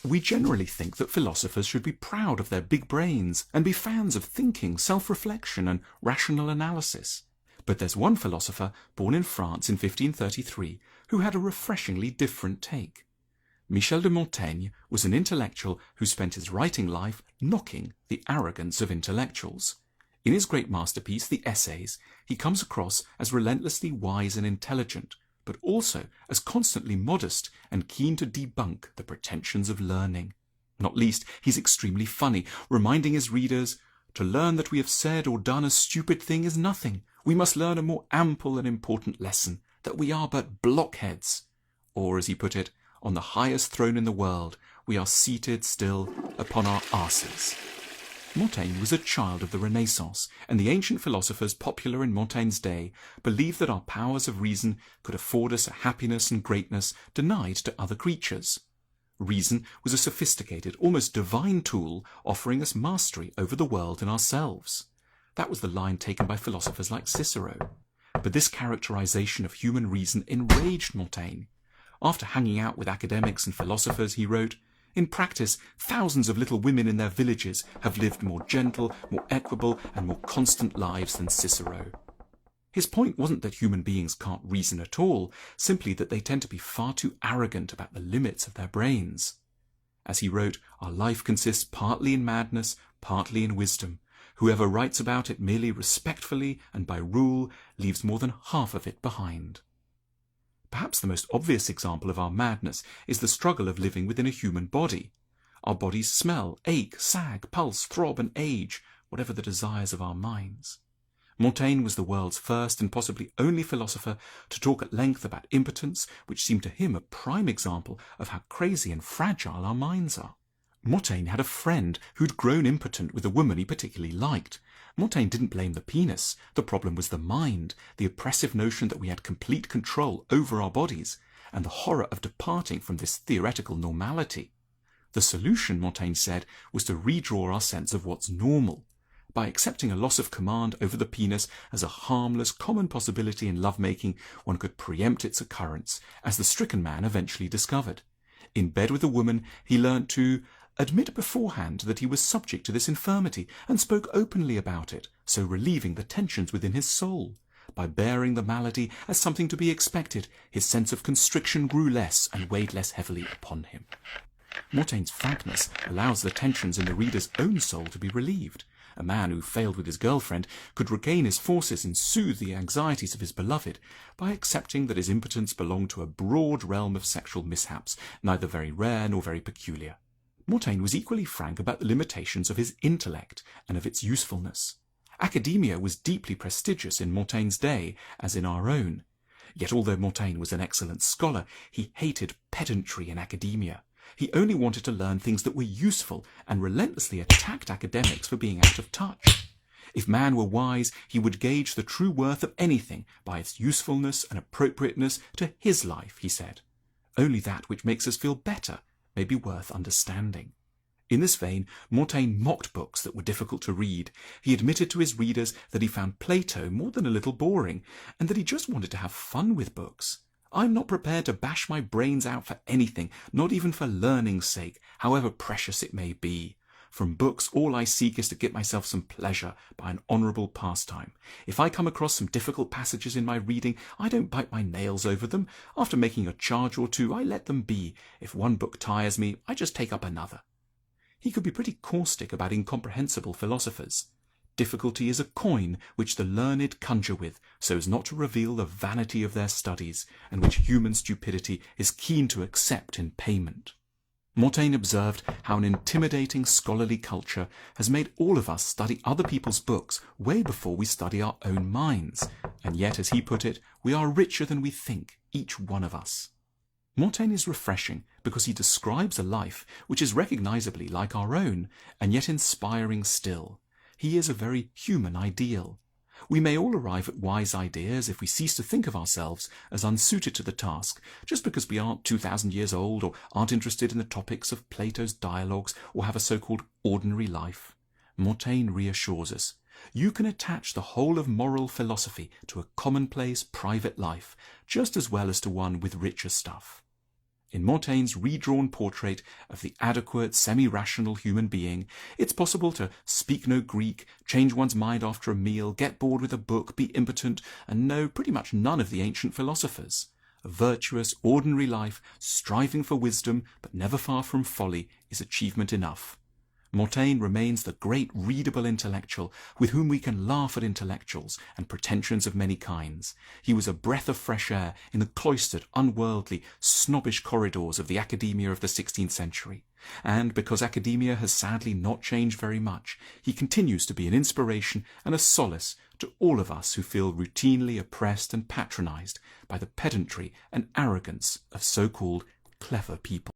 We generally think that philosophers should be proud of their big brains and be fans of thinking, self-reflection and rational analysis. But there's one philosopher born in France in 1533 who had a refreshingly different take. Michel de Montaigne was an intellectual who spent his writing life knocking the arrogance of intellectuals. In his great masterpiece, The Essays, he comes across as relentlessly wise and intelligent, but also as constantly modest and keen to debunk the pretensions of learning. Not least, he's extremely funny, reminding his readers, "To learn that we have said or done a stupid thing is nothing. We must learn a more ample and important lesson, that we are but blockheads." Or, as he put it, "On the highest throne in the world, we are seated still upon our arses." Montaigne was a child of the Renaissance, and the ancient philosophers popular in Montaigne's day believed that our powers of reason could afford us a happiness and greatness denied to other creatures. Reason was a sophisticated, almost divine tool offering us mastery over the world and ourselves. That was the line taken by philosophers like Cicero. But this characterization of human reason enraged Montaigne. After hanging out with academics and philosophers, he wrote, "In practice, thousands of little women in their villages have lived more gentle, more equable, and more constant lives than Cicero." His point wasn't that human beings can't reason at all, simply that they tend to be far too arrogant about the limits of their brains. As he wrote, "Our life consists partly in madness, partly in wisdom. Whoever writes about it merely respectfully and by rule leaves more than half of it behind." Perhaps the most obvious example of our madness is the struggle of living within a human body. Our bodies smell, ache, sag, pulse, throb, and age, whatever the desires of our minds. Montaigne was the world's first and possibly only philosopher to talk at length about impotence, which seemed to him a prime example of how crazy and fragile our minds are. Montaigne had a friend who'd grown impotent with a woman he particularly liked. Montaigne didn't blame the penis. The problem was the mind, the oppressive notion that we had complete control over our bodies, and the horror of departing from this theoretical normality. The solution, Montaigne said, was to redraw our sense of what's normal. By accepting a loss of command over the penis as a harmless, common possibility in lovemaking, one could preempt its occurrence, as the stricken man eventually discovered. In bed with a woman, he learnt to admit beforehand that he was subject to this infirmity, and spoke openly about it, so relieving the tensions within his soul. By bearing the malady as something to be expected, his sense of constriction grew less and weighed less heavily upon him. Montaigne's frankness allows the tensions in the reader's own soul to be relieved. A man who failed with his girlfriend could regain his forces and soothe the anxieties of his beloved by accepting that his impotence belonged to a broad realm of sexual mishaps, neither very rare nor very peculiar. Montaigne was equally frank about the limitations of his intellect and of its usefulness. Academia was deeply prestigious in Montaigne's day, as in our own. Yet although Montaigne was an excellent scholar, he hated pedantry in academia. He only wanted to learn things that were useful and relentlessly attacked academics for being out of touch. If man were wise, he would gauge the true worth of anything by its usefulness and appropriateness to his life, he said. Only that which makes us feel better may be worth understanding. In this vein, Montaigne mocked books that were difficult to read. He admitted to his readers that he found Plato more than a little boring, and that he just wanted to have fun with books. "I'm not prepared to bash my brains out for anything, not even for learning's sake, however precious it may be. From books, all I seek is to get myself some pleasure by an honourable pastime. If I come across some difficult passages in my reading, I don't bite my nails over them. After making a charge or two, I let them be. If one book tires me, I just take up another." He could be pretty caustic about incomprehensible philosophers. Difficulty is a coin which the learned conjure with, so as not to reveal the vanity of their studies, and which human stupidity is keen to accept in payment. Montaigne observed how an intimidating scholarly culture has made all of us study other people's books way before we study our own minds, and yet, as he put it, we are richer than we think, each one of us. Montaigne is refreshing because he describes a life which is recognizably like our own, and yet inspiring still. He is a very human ideal. We may all arrive at wise ideas if we cease to think of ourselves as unsuited to the task, just because we aren't 2,000 years old or aren't interested in the topics of Plato's dialogues or have a so-called ordinary life. Montaigne reassures us. You can attach the whole of moral philosophy to a commonplace private life, just as well as to one with richer stuff. In Montaigne's redrawn portrait of the adequate, semi-rational human being, it's possible to speak no Greek, change one's mind after a meal, get bored with a book, be impotent, and know pretty much none of the ancient philosophers. A virtuous, ordinary life, striving for wisdom, but never far from folly, is achievement enough. Montaigne remains the great readable intellectual with whom we can laugh at intellectuals and pretensions of many kinds. He was a breath of fresh air in the cloistered, unworldly, snobbish corridors of the academia of the 16th century. And because academia has sadly not changed very much, he continues to be an inspiration and a solace to all of us who feel routinely oppressed and patronized by the pedantry and arrogance of so-called clever people.